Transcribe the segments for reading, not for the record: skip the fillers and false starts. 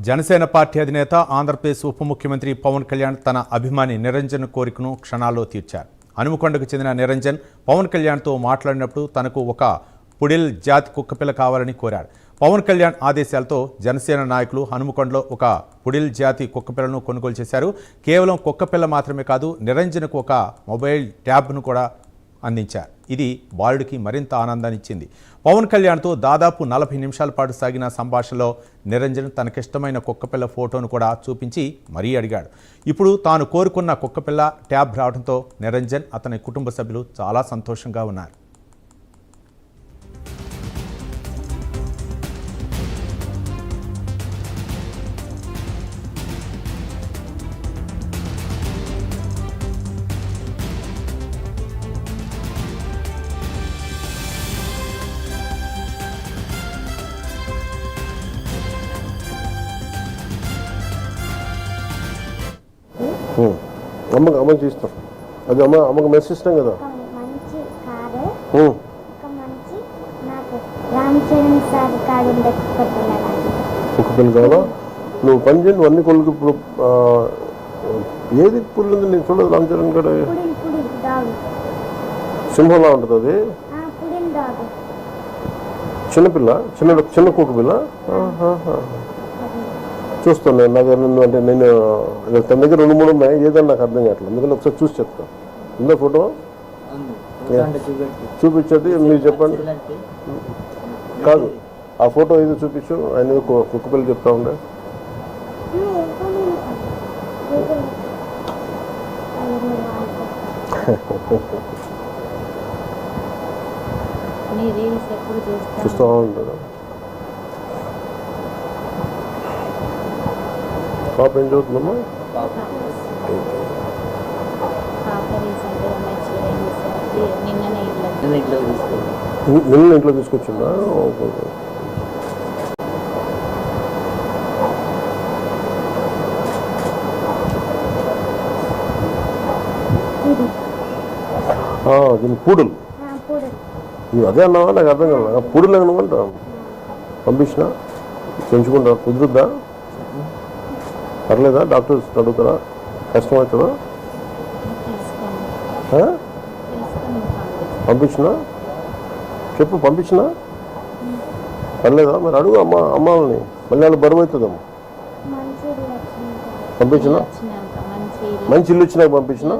Janasena party అధినేత ఆంధ్రప్రదేశ్ ఉప ముఖ్యమంత్రి పవన్ కళ్యాణ్ తన అభిమాని నిరంజన్ కోరికను క్షణాల్లో తీర్చారు. హనుమకొండకు చెందిన నిరంజన్ పవన్ కళ్యాణ్తో మాట్లాడినప్పుడు తనకు ఒక పుడిల్ జాతి కుక్కపిల్ల కావాలని కోరాడు. పవన్ కళ్యాణ్ ఆదేశాలతో జనసేన నాయకులు హనుమకొండలో ఒక పుడిల్ జాతి కుక్కపిల్లను కొనుగోలు చేశారు. కేవలం కుక్కపిల్ల మాత్రమే కాదు, నిరంజన్కు ఒక మొబైల్ ట్యాబ్ను కూడా అందించారు. ఇది బాలుడికి మరింత ఆనందాన్ని ఇచ్చింది. పవన్ కళ్యాణ్తో దాదాపు 40 నిమిషాల పాటు సాగిన సంభాషణలో నిరంజన్ తనకిష్టమైన కుక్కపిల్ల ఫోటోను కూడా చూపించి మరీ అడిగాడు. ఇప్పుడు తాను కోరుకున్న కుక్కపిల్ల ట్యాబ్ రావడంతో నిరంజన్ అతని కుటుంబ సభ్యులు చాలా సంతోషంగా ఉన్నారు. అమ్మకి చేస్తాం. అది అమ్మకి మెసేజ్ ఇస్తాం కదా. మంచి కారు, ఒక మంచి నాకు రామ్ చరణ్ సార్ కారు కుక్కపిల్ల కావాలా? నువ్వు పని చేయండి, నువ్వు అన్ని కొడుకు. ఇప్పుడు ఏది పుల్లు ఉంది నేను చూడదు. రామ్ చరణ్ కాడ సింహంలా ఉంటుంది. అది చిన్నపిల్ల, చిన్న కుక్కపిల్ల. చూస్తాను నేను. నాకు అంటే నేను తన దగ్గర 2-3 ఉన్నాయి. ఏదన్నా నాకు అర్థం కావట్లేదు. అందుకని ఒకసారి చూసి చెప్తాను. ఉందా ఫోటో? చూపించండి, మీరు చెప్పండి. కాదు, ఆ ఫోటో ఏదో చూపించు. ఆయన కుక్కపిల్ల చెప్తా ఉండే. చూస్తూ ఉంటాడు. పాప ఏం చదువుతుందమ్మా? నిన్న ఇంట్లో తీసుకొచ్చిందా? దీని పూడులు. నువ్వు అదే అన్నావా? నాకు అర్థం కాదు. పూడులు అన్నావంట. పంపించినా పెంచుకుంటా. కుదురుద్దా? పర్లేదా? డాక్టర్స్ అడుగుతారా? కష్టమవుతుందా? పంపించినా చెప్పు. పంపించినా పర్లేదా? మరి అడుగు అమ్మాలని. మళ్ళీ వాళ్ళు బరువు అవుతుందమ్మా. పంపించినా? మంచి ఇల్లు వచ్చినాక పంపించినా?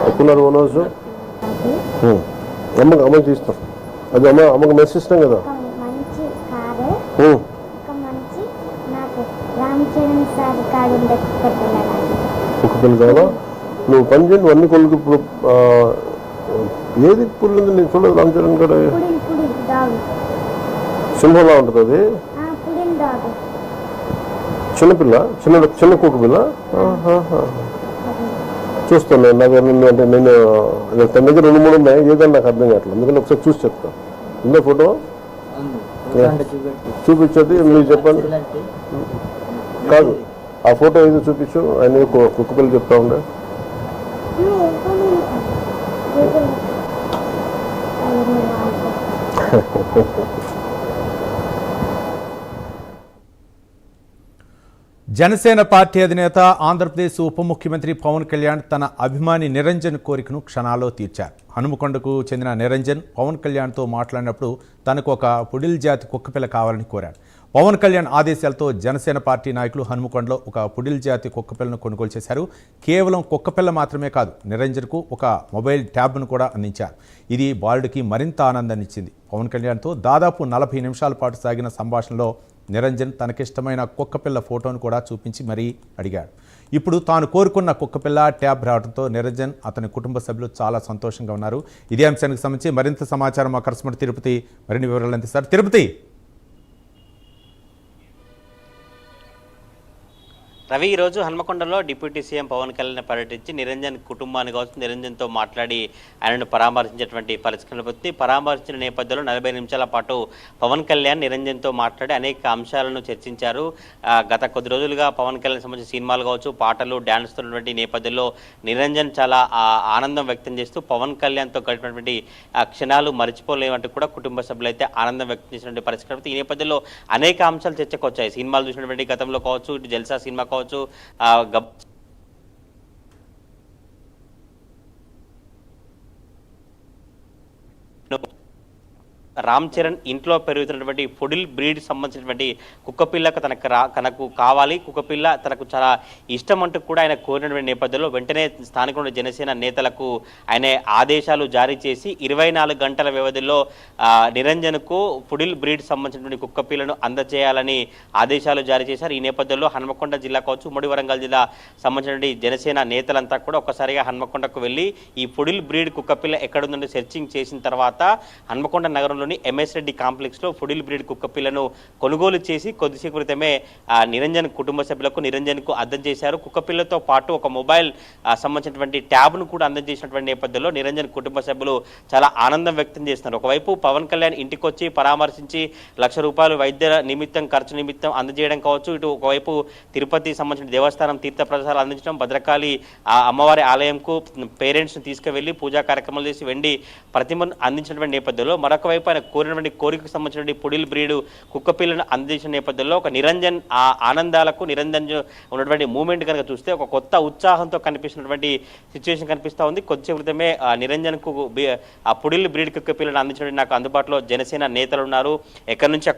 ఎక్కున్నారు ఓనర్స్. అమ్మకి తీస్తాం. అది అమ్మకి మెసేజ్ ఇస్తాం కదా. మంచి కారు, ఒక మంచి నాకు రామ్ చరణ్ సార్ కారు కుక్కపిల్ల కావాలా? నువ్వు పని చేయండి, అన్ని కొడుకు. ఇప్పుడు ఏది పుల్లు ఉంది నేను చూడదు. రామ్ చరణ్ కాడ సింహంలా ఉంటుంది. అది చిన్నపిల్ల, చిన్న కుక్కపిల్ల. చూస్తాను నేను. నాకు అంటే నేను తన దగ్గర 2-3 ఉన్నాయి. ఏదన్నా నాకు అర్థం కావట్లేదు. అందుకని ఒకసారి చూసి చెప్తాను. ఉందా ఫోటో? చూపించండి, మీరు చెప్పండి. కాదు, ఆ ఫోటో ఏదో చూపించు. ఆయన కుక్కపిల్ల చెప్తా ఉండే. జనసేన పార్టీ అధినేత ఆంధ్రప్రదేశ్ ఉప ముఖ్యమంత్రి పవన్ కళ్యాణ్ తన అభిమాని నిరంజన్ కోరికను క్షణాల్లో తీర్చారు. హనుమకొండకు చెందిన నిరంజన్ పవన్ కళ్యాణ్తో మాట్లాడినప్పుడు తనకు ఒక పుడిల్ జాతి కుక్కపిల్ల కావాలని కోరాడు. పవన్ కళ్యాణ్ ఆదేశాలతో జనసేన పార్టీ నాయకులు హనుమకొండలో ఒక పుడిల్ జాతి కుక్కపిల్లను కొనుగోలు చేశారు. కేవలం కుక్కపిల్ల మాత్రమే కాదు, నిరంజన్కు ఒక మొబైల్ ట్యాబ్ను కూడా అందించారు. ఇది బాలుడికి మరింత ఆనందాన్ని ఇచ్చింది. పవన్ కళ్యాణ్తో దాదాపు 40 నిమిషాల పాటు సాగిన సంభాషణలో నిరంజన్ తనకిష్టమైన కుక్కపిల్ల ఫోటోను కూడా చూపించి మరీ అడిగాడు. ఇప్పుడు తాను కోరుకున్న కుక్కపిల్ల ట్యాబ్ రావడంతో నిరంజన్ అతని కుటుంబ సభ్యులు చాలా సంతోషంగా ఉన్నారు. ఇదే అంశానికి సంబంధించి మరింత సమాచారం మా కరెస్పాండెంట్ తిరుపతి మరిన్ని వివరాలు అందిస్తారు. తిరుపతి, రవి ఈరోజు హన్మకొండలో డిప్యూటీ సీఎం పవన్ కళ్యాణ్ పర్యటించి నిరంజన్ కుటుంబాన్ని కావచ్చు నిరంజన్తో మాట్లాడి ఆయనను పరామర్శించేటువంటి పరిస్థితి కనబడుతుంది. పరామర్శించిన నేపథ్యంలో 40 నిమిషాల పాటు పవన్ కళ్యాణ్ నిరంజన్తో మాట్లాడి అనేక అంశాలను చర్చించారు. గత కొద్ది రోజులుగా పవన్ కళ్యాణ్ సంబంధించిన సినిమాలు కావచ్చు, పాటలు, డ్యాన్స్ ఉన్నటువంటి నేపథ్యంలో నిరంజన్ చాలా ఆనందం వ్యక్తం చేస్తూ పవన్ కళ్యాణ్తో గడిపినటువంటి క్షణాలు మర్చిపోలేమంటూ కూడా కుటుంబ సభ్యులు అయితే ఆనందం వ్యక్తం చేసినటువంటి పరిస్థితి కనబడుతుంది. ఈ నేపథ్యంలో అనేక అంశాలు చర్చకు వచ్చాయి. సినిమాలు చూసినటువంటి గతంలో కావచ్చు, ఇటు జల్సా సినిమా కావచ్చు, రామ్ చరణ్ ఇంట్లో పెరుగుతున్నటువంటి పొడిల్ బ్రీడ్ సంబంధించినటువంటి కుక్కపిల్లకు తనకు కావాలి, కుక్కపిల్ల తనకు చాలా ఇష్టం అంటూ కూడా ఆయన కోరినటువంటి నేపథ్యంలో వెంటనే స్థానిక జనసేన నేతలకు ఆయన ఆదేశాలు జారీ చేసి 24 గంటల వ్యవధిలో నిరంజన్కు పొడిల్ బ్రీడ్ సంబంధించినటువంటి కుక్కపిల్లను అందజేయాలని ఆదేశాలు జారీ చేశారు. ఈ నేపథ్యంలో హన్మకొండ జిల్లా కావచ్చు, ఉమ్మడి వరంగల్ జిల్లా సంబంధించినటువంటి జనసేన నేతలంతా కూడా ఒక్కసారిగా హన్మకొండకు వెళ్ళి ఈ పొడిల్ బ్రీడ్ కుక్కపిల్ల ఎక్కడుందంటే సెర్చింగ్ చేసిన తర్వాత హన్మకొండ నగరంలో ఎంఎస్ రెడ్డి కాంప్లెక్స్ లో పొడిల్ బ్రీడ్ కుక్కపిల్లను కొనుగోలు చేసి కొద్దిసేపు క్రితమే నిరంజన్ కుటుంబ సభ్యులకు నిరంజన్కు అందం చేశారు. కుక్కపిల్లతో పాటు ఒక మొబైల్ సంబంధించినటువంటి ట్యాబ్ను కూడా అందం చేసినటువంటి నేపథ్యంలో నిరంజన్ కుటుంబ సభ్యులు చాలా ఆనందం వ్యక్తం చేస్తున్నారు. ఒకవైపు పవన్ కళ్యాణ్ ఇంటికి వచ్చి పరామర్శించి ₹1,00,000 వైద్య నిమిత్తం ఖర్చు నిమిత్తం అందజేయడం కావచ్చు, ఇటు ఒకవైపు తిరుపతి సంబంధించిన దేవస్థానం తీర్థ ప్రసాదాలు అందించడం, భద్రకాళి అమ్మవారి ఆలయంకు పేరెంట్స్ను తీసుకువెళ్లి పూజా కార్యక్రమాలు చేసి వెండి ప్రతిమను అందించినటువంటి నేపథ్యంలో మరొక వైపు ఆయన కోరినటువంటి కోరికకు సంబంధించినటువంటి పొడిల్ బ్రీడ్ కుక్కపిల్లను అందించిన నేపథ్యంలో ఒక నిరంజన్ ఆ ఆనందాలకు నిరంజన్ ఉన్నటువంటి మూమెంట్ కనుక చూస్తే ఒక కొత్త ఉత్సాహంతో కనిపిస్తున్నటువంటి సిచ్యువేషన్ కనిపిస్తూ ఉంది. కొద్దిసేపు క్రితమే నిరంజన్కు ఆ పొడిల్ బ్రీడ్ కుక్కపిల్లను అందించడానికి నాకు అందుబాటులో జనసేన నేతలు ఉన్నారు. ఎక్కడి నుంచి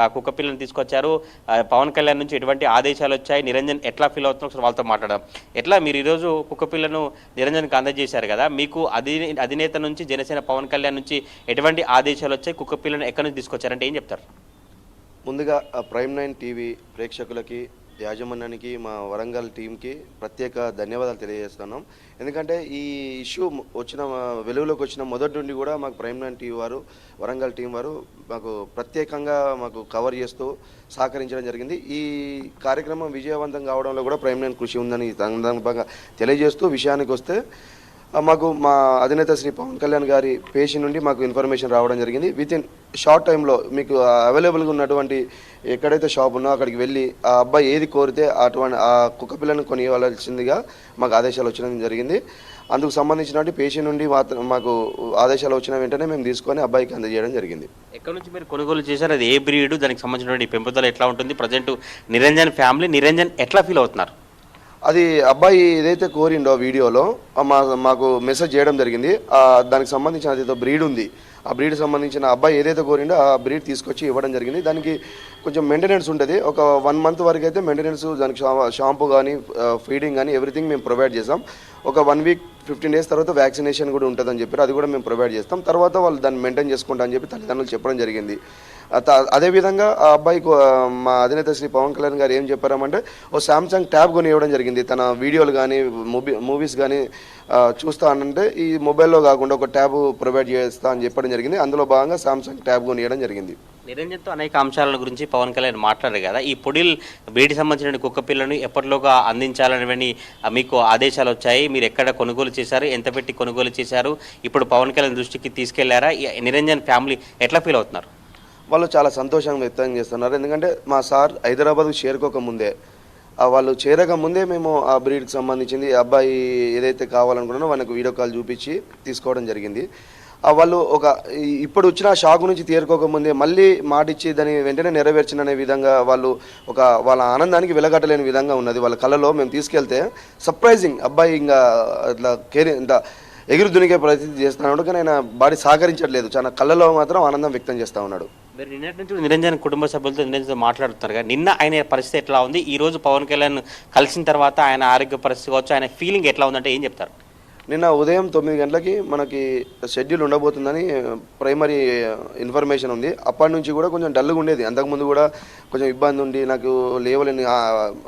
ఆ కుక్కపిల్లను తీసుకొచ్చారు, పవన్ కళ్యాణ్ నుంచి ఎటువంటి ఆదేశాలు వచ్చాయి, నిరంజన్ ఎట్లా ఫీల్ అవుతున్నారు ఒకసారి వాళ్ళతో మాట్లాడడం. ఎట్లా మీరు ఈరోజు కుక్కపిల్లను నిరంజన్కి అందజేశారు కదా, మీకు అధినేత నుంచి జనసేన పవన్ కళ్యాణ్ నుంచి ఎటువంటి ఆదేశాలు వచ్చాయి, కుక్కపిల్లను ఎక్కడి నుంచి తీసుకొచ్చారంటే ఏం చెప్తారు? ముందుగా ప్రైమ్ 9 టీవీ ప్రేక్షకులకి, యాజమాన్యానికి, మా వరంగల్ టీంకి ప్రత్యేక ధన్యవాదాలు తెలియజేస్తున్నాం. ఎందుకంటే ఈ ఇష్యూ వెలుగులోకి వచ్చిన మొదటి నుండి కూడా మాకు ప్రైమ్ 9 టీవీ వారు, వరంగల్ టీం వారు మాకు ప్రత్యేకంగా మాకు కవర్ చేస్తూ సహకరించడం జరిగింది. ఈ కార్యక్రమం విజయవంతం కావడంలో కూడా ప్రైమ్ 9 కృషి ఉందని సందర్భంగా తెలియజేస్తూ విషయానికి వస్తే మాకు మా అధినేత శ్రీ పవన్ కళ్యాణ్ గారి పేషి నుండి మాకు ఇన్ఫర్మేషన్ రావడం జరిగింది. వితిన్ షార్ట్ టైంలో మీకు అవైలబుల్గా ఉన్నటువంటి ఎక్కడైతే షాప్ ఉన్నో అక్కడికి వెళ్ళి ఆ అబ్బాయి ఏది కోరితే అటువంటి ఆ కుక్కపిల్లను కొనివ్వాల్సిందిగా మాకు ఆదేశాలు వచ్చడం జరిగింది. అందుకు సంబంధించినటువంటి పేషి నుండి మాకు ఆదేశాలు వచ్చిన వెంటనే మేము తీసుకొని అబ్బాయికి అందజేయడం జరిగింది. ఎక్కడి నుంచి మీరు కొనుగోలు చేశారు, అది ఏ బ్రీడ్, దానికి సంబంధించినటువంటి పెంపుదల ఎట్లా ఉంటుంది, ప్రజెంట్ నిరంజన్ ఫ్యామిలీ నిరంజన్ ఎట్లా ఫీల్ అవుతున్నారు? అది అబ్బాయి ఏదైతే కోరిండో వీడియోలో మాకు మెసేజ్ చేయడం జరిగింది. దానికి సంబంధించిన అదేదో బ్రీడ్ ఉంది, ఆ బ్రీడ్ సంబంధించిన అబ్బాయి ఏదైతే కోరిండో ఆ బ్రీడ్ తీసుకొచ్చి ఇవ్వడం జరిగింది. దానికి కొంచెం మెయింటెనెన్స్ ఉంటుంది. ఒక 1 మంత్ వరకు అయితే మెయింటెనెన్స్, దానికి షాంపూ కానీ ఫీడింగ్ కానీ ఎవ్రీథింగ్ మేము ప్రొవైడ్ చేసాం. ఒక 1 వీక్ 15 డేస్ తర్వాత వ్యాక్సినేషన్ కూడా ఉంటుందని చెప్పారు, అది కూడా మేము ప్రొవైడ్ చేస్తాం. తర్వాత వాళ్ళు దాన్ని మెయింటైన్ చేసుకుంటా అని చెప్పి తల్లిదండ్రులు చెప్పడం జరిగింది. అదేవిధంగా ఆ అబ్బాయికి మా అధినేత శ్రీ పవన్ కళ్యాణ్ గారు ఏం చెప్పారంటే ఓ శాంసంగ్ ట్యాబ్ కొని ఇవ్వడం జరిగింది. తన వీడియోలు కానీ మూవీస్ కానీ చూస్తా అంటే ఈ మొబైల్లో కాకుండా ఒక ట్యాబ్ ప్రొవైడ్ చేస్తా అని చెప్పడం జరిగింది. అందులో భాగంగా శాంసంగ్ ట్యాబ్ కొని ఇవ్వడం జరిగింది. నిరంజన్తో అనేక అంశాల గురించి పవన్ కళ్యాణ్ మాట్లాడారు కదా, ఈ పొడిల్ బ్రీడ్కి సంబంధించిన కుక్కపిల్లను ఎప్పటిలోగా అందించాలని మీకు ఆదేశాలు వచ్చాయి, మీరు ఎక్కడ కొనుగోలు చేశారు, ఎంత పెట్టి కొనుగోలు చేశారు, ఇప్పుడు పవన్ కళ్యాణ్ దృష్టికి తీసుకెళ్లారా, నిరంజన్ ఫ్యామిలీ ఎట్లా ఫీల్ అవుతున్నారు? వాళ్ళు చాలా సంతోషంగా వ్యక్తం చేస్తున్నారు. ఎందుకంటే మా సార్ హైదరాబాద్కు చేరుకోకముందే, వాళ్ళు చేరకముందే మేము ఆ బ్రీడ్కి సంబంధించింది అబ్బాయి ఏదైతే కావాలనుకున్నానో వాళ్ళకి వీడియో కాల్ చూపించి తీసుకోవడం జరిగింది. వాళ్ళు ఇప్పుడు వచ్చిన షాక్ నుంచి తేరుకోకముందే మళ్ళీ మాటిచ్చి దాన్ని వెంటనే నెరవేర్చిననే విధంగా వాళ్ళ ఆనందానికి వెలగట్టలేని విధంగా ఉన్నది. వాళ్ళ కళ్ళలో మేము తీసుకెళ్తే సర్ప్రైజింగ్, అబ్బాయి ఇంకా ఇట్లా ఇంత ఎగురు దునికే పరిస్థితి చేస్తున్నాడు, కానీ ఆయన బాడీ సహకరించట్లేదు. చాలా కళ్ళలో మాత్రం ఆనందం వ్యక్తం చేస్తూ ఉన్నాడు. మీరు నిన్నటి నుంచి నిరంజన్ కుటుంబ సభ్యులతో నిరంజన్తో మాట్లాడుతున్నారు కదా, నిన్న ఆయన పరిస్థితి ఎట్లా ఉంది, ఈ రోజు పవన్ కళ్యాణ్ కలిసిన తర్వాత ఆయన ఆరోగ్య పరిస్థితి కావచ్చు, ఆయన ఫీలింగ్ ఎట్లా ఉందంటే ఏం చెప్తారు? నిన్న ఉదయం 9 గంటలకి మనకి షెడ్యూల్ ఉండబోతుందని ప్రైమరీ ఇన్ఫర్మేషన్ ఉంది. అప్పటి నుంచి కూడా కొంచెం డల్గా ఉండేది. అంతకుముందు కూడా కొంచెం ఇబ్బంది ఉండి నాకు లేవలేని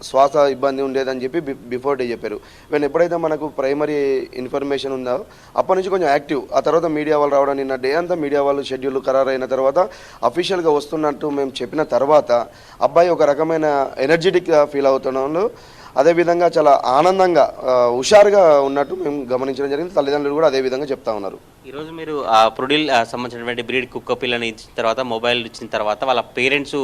శ్వాస ఇబ్బంది ఉండేదని చెప్పి బిఫోర్ డే చెప్పారు. వెన్ ఎప్పుడైతే మనకు ప్రైమరీ ఇన్ఫర్మేషన్ ఉందో అప్పటి నుంచి కొంచెం యాక్టివ్. ఆ తర్వాత మీడియా వాళ్ళు రావడం, నిన్న డే అంతా మీడియా వాళ్ళు షెడ్యూల్ ఖరారైన తర్వాత అఫీషియల్గా వస్తున్నట్టు మేము చెప్పిన తర్వాత అబ్బాయి ఒక రకమైన ఎనర్జెటిక్గా ఫీల్ అవుతున్నాడు. అదేవిధంగా చాలా ఆనందంగా హుషారుగా ఉన్నట్టు మేము గమనించడం జరిగింది. తల్లిదండ్రులు కూడా అదే విధంగా చెప్తా ఉన్నారు. ఈరోజు మీరు పుడిల్ సంబంధించినటువంటి బ్రీడ్ కుక్క పిల్లని ఇచ్చిన తర్వాత, మొబైల్ ఇచ్చిన తర్వాత వాళ్ళ పేరెంట్స్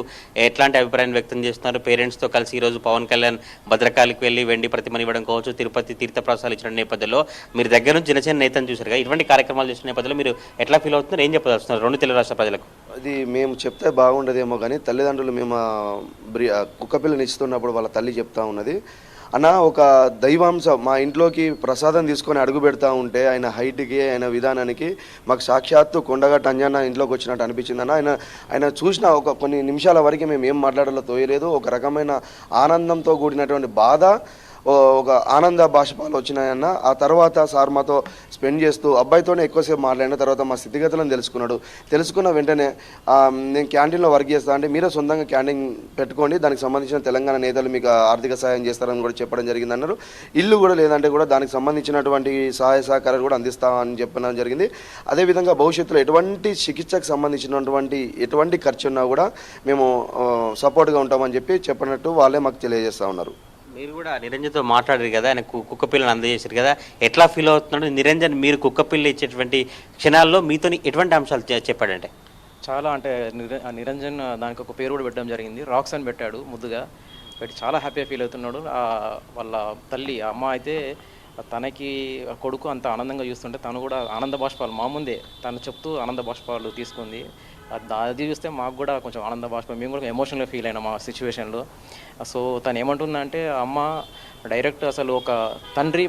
ఎట్లాంటి అభిప్రాయం వ్యక్తం చేస్తున్నారు? పేరెంట్స్తో కలిసి ఈరోజు పవన్ కళ్యాణ్ భద్రకాళికి వెళ్ళి వెండి ప్రతిమని ఇవ్వడం కావచ్చు, తిరుపతి తీర్థప్రసాదాలు ఇచ్చిన నేపథ్యంలో మీరు దగ్గర నుంచి జనసేన నేతను చూశారు కదా, ఇటువంటి కార్యక్రమాలు చేసిన నేపథ్యంలో మీరు ఎట్లా ఫీల్ అవుతున్నారు? ఏం చెప్పదలుస్తున్నారు రెండు తెలుగు రాష్ట్ర ప్రజలకు? అది మేము చెప్తే బాగుండదేమో కానీ తల్లిదండ్రులు మేము కుక్క పిల్లని ఇస్తున్నప్పుడు వాళ్ళ తల్లి చెప్తా ఉన్నది, అన్న ఒక దైవాంశ మా ఇంట్లోకి ప్రసాదం తీసుకొని అడుగు పెడతా ఉంటే ఆయన హైట్కి ఆయన విధానానికి మాకు సాక్షాత్తు కొండగట్టు అంజన్న ఇంట్లోకి వచ్చినట్టు అనిపించిందన్న. ఆయన చూసిన ఒక కొన్ని నిమిషాల వరకు మేము ఏం మాట్లాడాలో తోయలేదు. ఒక రకమైన ఆనందంతో కూడినటువంటి బాధ, ఒక ఆనంద బాష్పాలు వచ్చినాయన్న. ఆ తర్వాత సార్ మాతో స్పెండ్ చేస్తూ అబ్బాయితోనే ఎక్కువసేపు మాట్లాడిన తర్వాత మా స్థితిగతులను తెలుసుకున్నాడు. తెలుసుకున్న వెంటనే నేను క్యాంటీన్లో వర్క్ చేస్తా అంటే మీరే సొంతంగా క్యాంటీన్ పెట్టుకోండి, దానికి సంబంధించిన తెలంగాణ నేతలు మీకు ఆర్థిక సహాయం చేస్తారని కూడా చెప్పడం జరిగింది అన్నారు. ఇల్లు కూడా లేదంటే కూడా దానికి సంబంధించినటువంటి సహాయ సహకారాలు కూడా అందిస్తామని చెప్పడం జరిగింది. అదేవిధంగా భవిష్యత్తులో ఎటువంటి చికిత్సకు సంబంధించినటువంటి ఎటువంటి ఖర్చు ఉన్నా కూడా మేము సపోర్ట్గా ఉంటామని చెప్పినట్టు వాళ్ళే మాకు తెలియజేస్తూ ఉన్నారు. మీరు కూడా నిరంజన్తో మాట్లాడారు కదా, ఆయన కుక్క పిల్లని అందజేశారు కదా, ఎట్లా ఫీల్ అవుతున్నాడు నిరంజన్? మీరు కుక్క పిల్ల ఇచ్చేటువంటి క్షణాల్లో మీతో ఎటువంటి అంశాలు చెప్పాడంటే? చాలా అంటే నిరంజన్ దానికి ఒక పేరు కూడా పెట్టడం జరిగింది, రాక్స్ అని పెట్టాడు ముద్దుగా పెట్టి. చాలా హ్యాపీగా ఫీల్ అవుతున్నాడు. వాళ్ళ తల్లి అమ్మ అయితే తనకి కొడుకు అంత ఆనందంగా చూస్తుంటే తను కూడా ఆనంద బాష్పాలు మా ముందే తను చెప్తూ ఆనంద బాష్పాలు తీసుకుంది. అది చూస్తే మాకు కూడా కొంచెం ఆనంద బాష్పం, మేము కూడా ఎమోషనల్గా ఫీల్ అయినాం ఆ సిచ్యువేషన్లో. సో తను ఏమంటుందంటే, అమ్మ డైరెక్ట్ అసలు ఒక తండ్రి,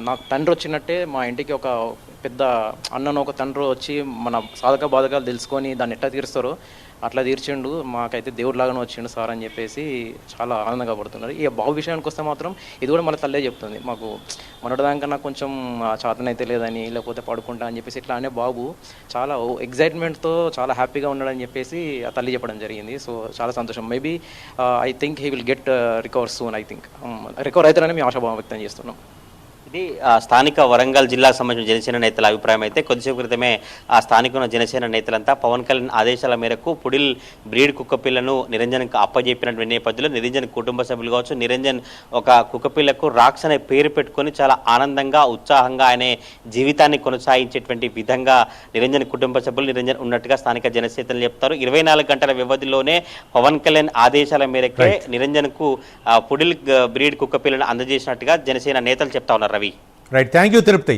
నాకు తండ్రి వచ్చినట్టే మా ఇంటికి ఒక పెద్ద అన్నను ఒక తండ్రి వచ్చి మన సాధక బాధకాలు తెలుసుకొని దాన్ని ఎట్లా తీరుస్తారో అట్లా తీర్చిండు, మాకైతే దేవుడిలాగానే వచ్చిండు సార్ అని చెప్పేసి చాలా ఆనందంగా పడుతున్నారు. ఇక బాబు విషయానికి వస్తే మాత్రం ఇది కూడా మన తల్లే చెప్తుంది, మాకు మొన్నటిదానికన్నా కొంచెం చేతనైతే లేదని, లేకపోతే పడుకుంటా అని చెప్పేసి ఇట్లా అనే బాబు చాలా ఎగ్జైట్మెంట్తో చాలా హ్యాపీగా ఉన్నాడని చెప్పేసి ఆ తల్లి చెప్పడం జరిగింది. సో చాలా సంతోషం. Maybe I think he will get recover soon. I think recover అవుతారని మేము ఆశాభావం వ్యక్తం చేస్తున్నాం. ఇది స్థానిక వరంగల్ జిల్లాకు సంబంధించిన జనసేన నేతల అభిప్రాయం అయితే. కొద్దిసేపు క్రితమే ఆ స్థానిక ఉన్న జనసేన నేతలంతా పవన్ కళ్యాణ్ ఆదేశాల మేరకు పుడిల్ బ్రీడ్ కుక్క పిల్లను నిరంజన్కి అప్పజెప్పినటువంటి నేపథ్యంలో నిరంజన్ కుటుంబ సభ్యులు కావచ్చు, నిరంజన్ ఒక కుక్క పిల్లకు రాక్స్ అనే పేరు పెట్టుకొని చాలా ఆనందంగా ఉత్సాహంగా ఆయన జీవితాన్ని కొనసాగించేటువంటి విధంగా నిరంజన్ కుటుంబ సభ్యులు నిరంజన్ ఉన్నట్టుగా స్థానిక జనసేతలు చెప్తారు. 24 గంటల వ్యవధిలోనే పవన్ కళ్యాణ్ ఆదేశాల మేరకే నిరంజన్కు పుడిల్ బ్రీడ్ కుక్క పిల్లను అందజేసినట్టుగా జనసేన నేతలు చెప్తా ఉన్నారు. Ravi, right, thank you Tirupati.